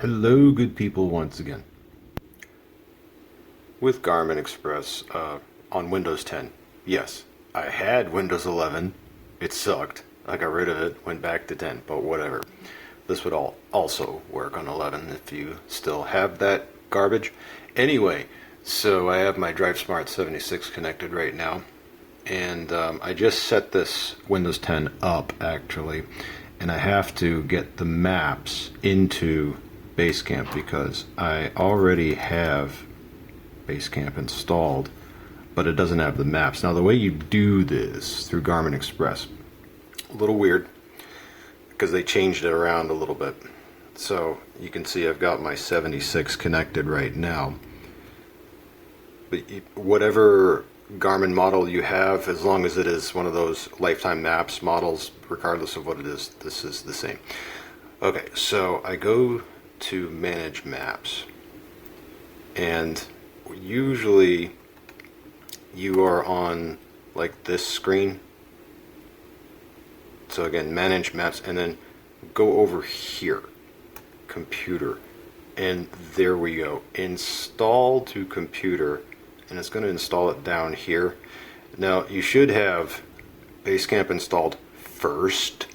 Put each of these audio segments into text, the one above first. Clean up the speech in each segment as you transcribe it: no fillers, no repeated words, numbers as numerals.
Hello, good people, once again. With Garmin Express on Windows 10, yes, I had Windows 11. It sucked. I got rid of it, went back to 10, but whatever. This would also work on 11 if you still have that garbage. Anyway, so I have my DriveSmart 76 connected right now, and I just set this Windows 10 up actually, and I have to get the maps into BaseCamp because I already have BaseCamp installed, but it doesn't have the maps. Now, the way you do this through Garmin Express, a little weird because they changed it around a little bit. So you can see I've got my 76 connected right now. But whatever Garmin model you have, as long as it is one of those lifetime maps models, regardless of what it is, this is the same. Okay, so I go to manage maps, and usually you are on like this screen. So again, manage maps, and then go over here, computer, and there we go, install to computer, and it's going to install it down here. Now you should have BaseCamp installed first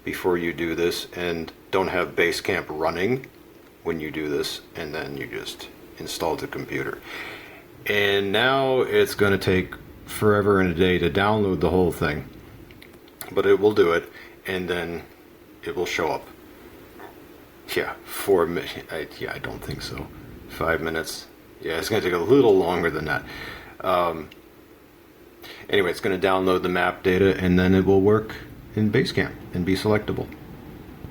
before you do this, and don't have BaseCamp running when you do this, and then you just install the computer. And now it's going to take forever and a day to download the whole thing, but it will do it, and then it will show up. Yeah, 4 minutes. I don't think so. 5 minutes. Yeah, it's going to take a little longer than that. Anyway, it's going to download the map data, and then it will work in BaseCamp and be selectable.